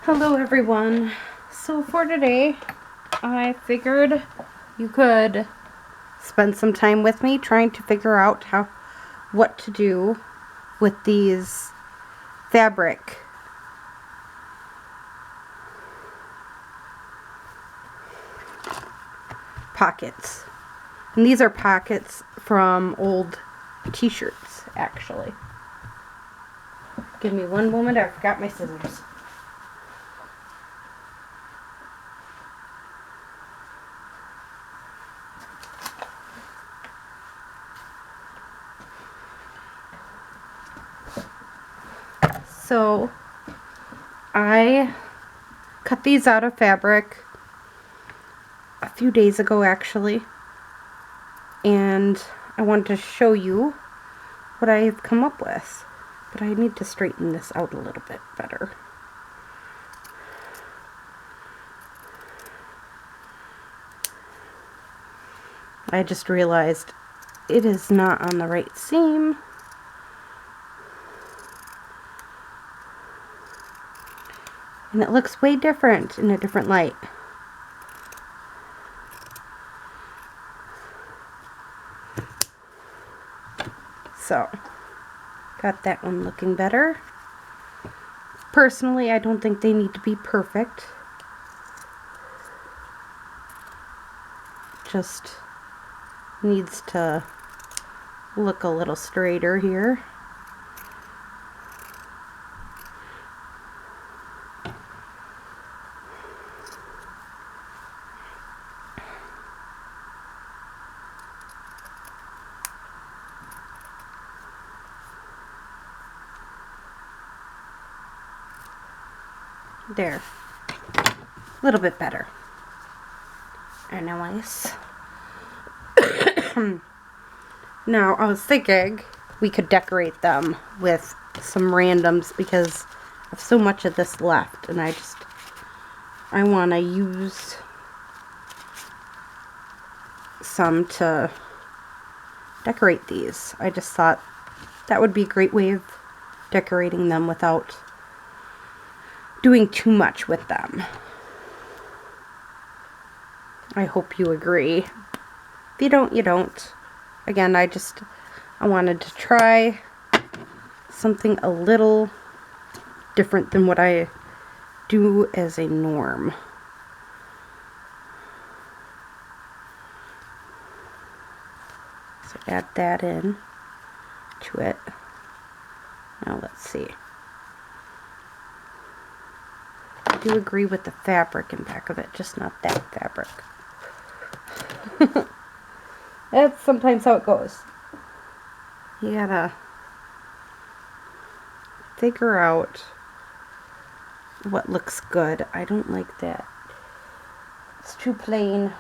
Hello everyone. So for today, I figured you could spend some time with me trying to figure out what to do with these fabric pockets. And these are pockets from old t-shirts, actually. Give me one moment, I forgot my scissors. So, I cut these out of fabric a few days ago, actually, and I wanted to show you what I've come up with, but I need to straighten this out a little bit better. I just realized it is not on the right seam. And it looks way different in a different light. So, got that one looking better. Personally, I don't think they need to be perfect. Just needs to look a little straighter here. There. A little bit better. Anyways. Now, I was thinking we could decorate them with some randoms because I have so much of this left and I want to use some to decorate these. I just thought that would be a great way of decorating them without doing too much with them. I hope you agree. If you don't, you don't. Again, I wanted to try something a little different than what I do as a norm. So add that in to it. Now let's see. I do agree with the fabric in back of it, just not that fabric. That's sometimes how it goes. You gotta figure out what looks good. I don't like that. It's too plain.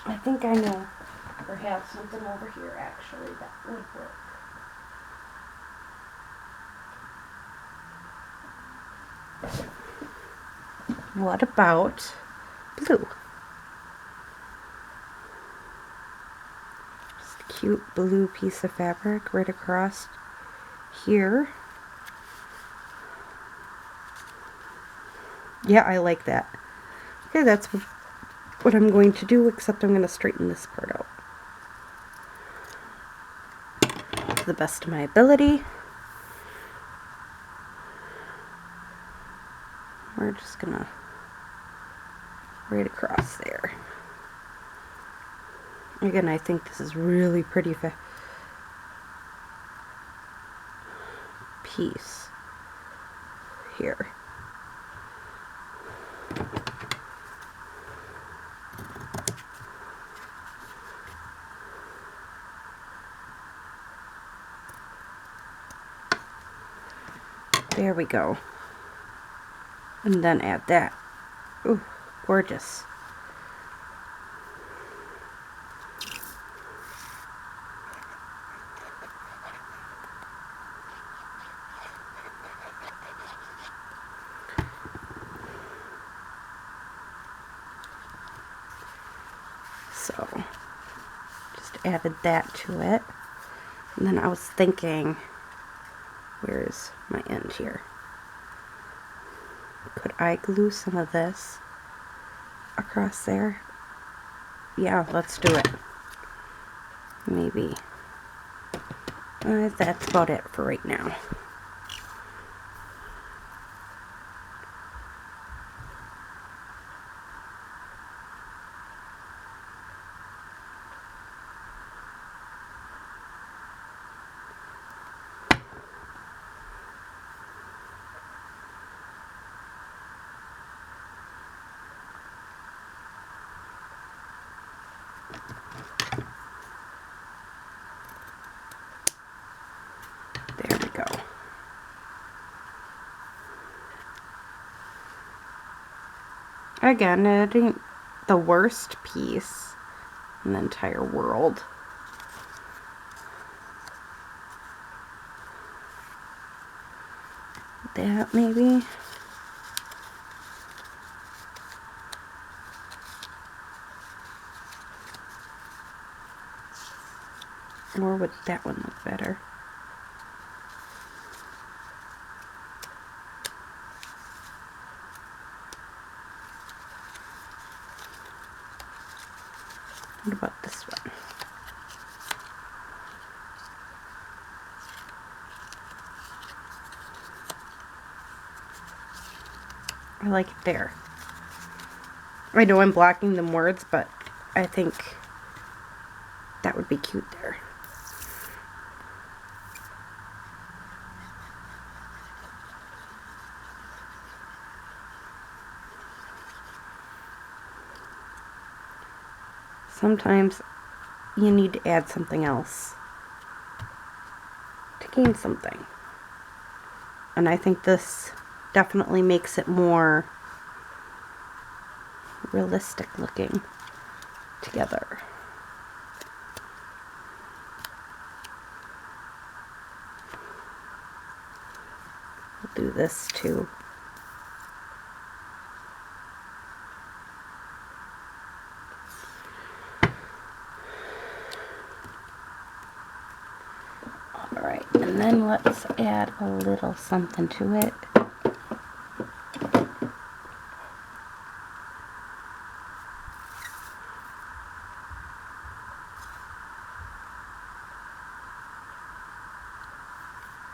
I think I know or have something over here actually that would work. What about blue? Just a cute blue piece of fabric right across here. Yeah, I like that. Okay, that's what I'm going to do, except I'm going to straighten this part out to the best of my ability. We're just going to right across there. Again, I think this is really pretty piece here. There we go. And then add that. Ooh, gorgeous. So just added that to it. And then I was thinking, where's my end here? Could I glue some of this across there? Yeah, let's do it. Maybe. That's about it for right now. There we go. Again, it ain't the worst piece in the entire world. That maybe. Or would that one look better? What about this one? I like it there. I know I'm blocking them words, but I think that would be cute there. Sometimes you need to add something else to gain something. And I think this definitely makes it more realistic looking together. I'll do this too. Alright, and then let's add a little something to it.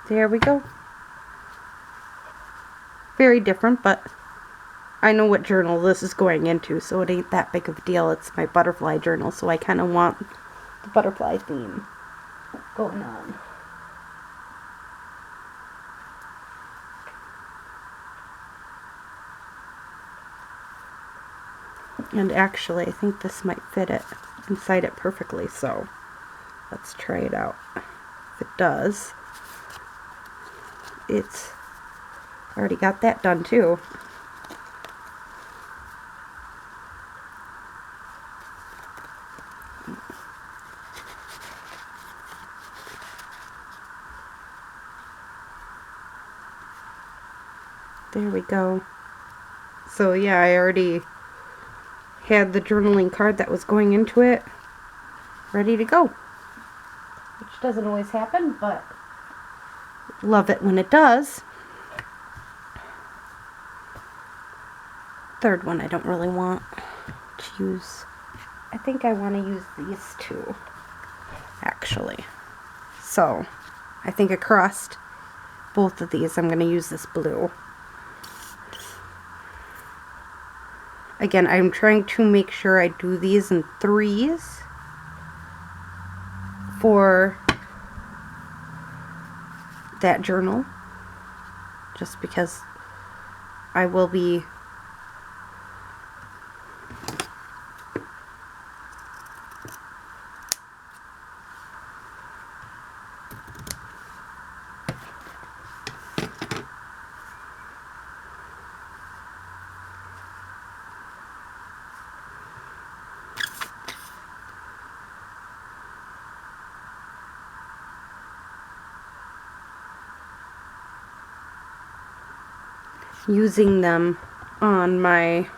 There we go. Very different, but I know what journal this is going into, so it ain't that big of a deal. It's my butterfly journal, so I kind of want the butterfly theme going on. And actually, I think this might fit it inside it perfectly, so let's try it out. If it does, it's already got that done too. There we go. So yeah, I already had the journaling card that was going into it ready to go. Which doesn't always happen, but love it when it does. Third one I don't really want to use. I think I want to use these two, actually. So, I think across both of these I'm going to use this blue. Again, I'm trying to make sure I do these in threes for that journal, just because I will be using them on my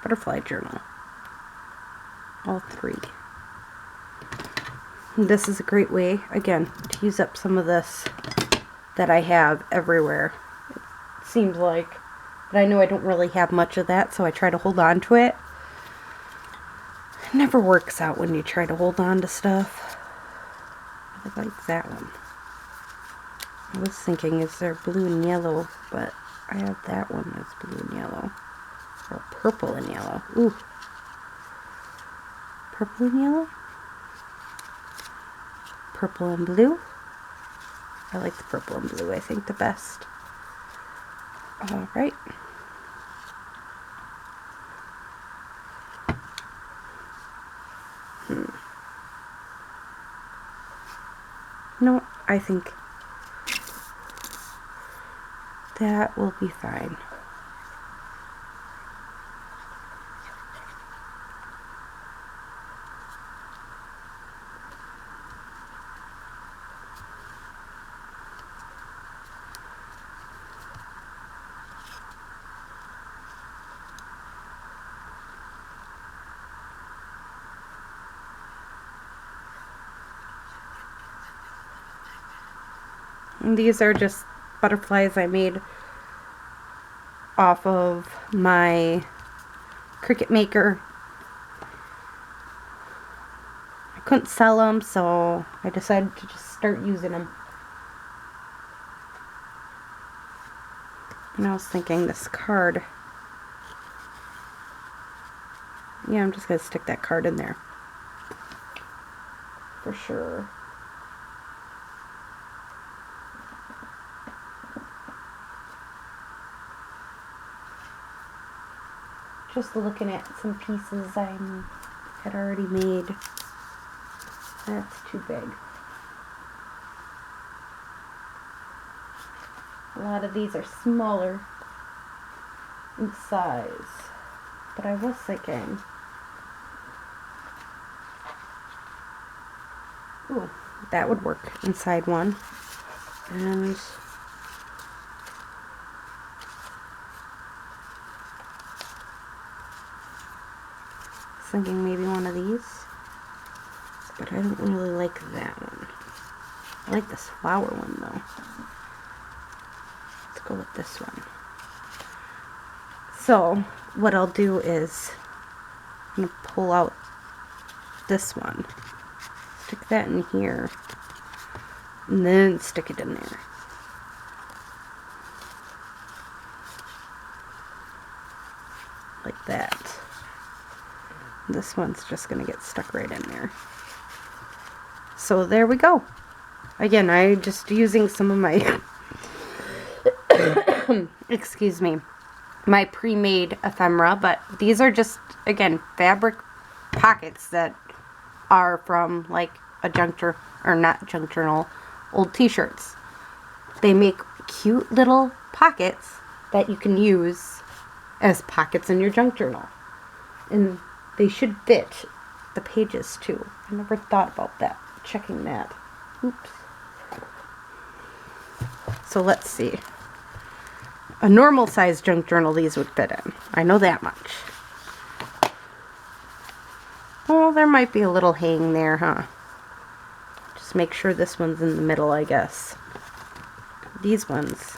butterfly journal. all three. And this is a great way, again, to use up some of this that I have everywhere. It seems like, but I know I don't really have much of that, so I try to hold on to it. It never works out when you try to hold on to stuff. I like that one. I was thinking, is there blue and yellow, but I have that one that's blue and yellow. Or purple and yellow. Ooh. Purple and yellow? Purple and blue? I like the purple and blue, I think, the best. Alright. No, I think that will be fine. And these are just butterflies I made off of my Cricut Maker. I couldn't sell them, so I decided to just start using them. And I was thinking this card. Yeah, I'm just going to stick that card in there. For sure. Just looking at some pieces I had already made. That's too big. A lot of these are smaller in size. But I was thinking, ooh, that would work inside one. And thinking maybe one of these, but I don't really like that one. I like this flower one though. Let's go with this one. So what I'll do is I'm going to pull out this one, stick that in here, and then stick it in there. Like that. This one's just going to get stuck right in there. So there we go. Again, I just using some of my excuse me, my pre-made ephemera, but these are just, again, fabric pockets that are from like a junk journal, or not junk journal, old t-shirts. They make cute little pockets that you can use as pockets in your junk journal. And they should fit the pages too. I never thought about that, checking that. Oops. So let's see. A normal size junk journal these would fit in. I know that much. Well, there might be a little hang there, huh? Just make sure this one's in the middle, I guess. These ones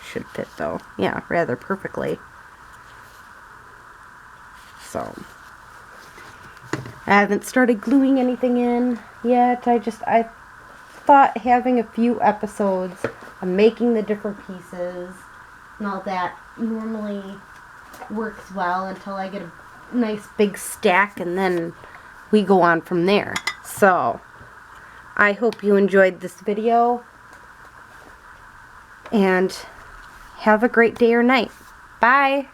should fit though. Yeah, rather perfectly. So I haven't started gluing anything in yet. I thought having a few episodes of making the different pieces and all that normally works well until I get a nice big stack, and then we go on from there. So I hope you enjoyed this video, and have a great day or night. Bye!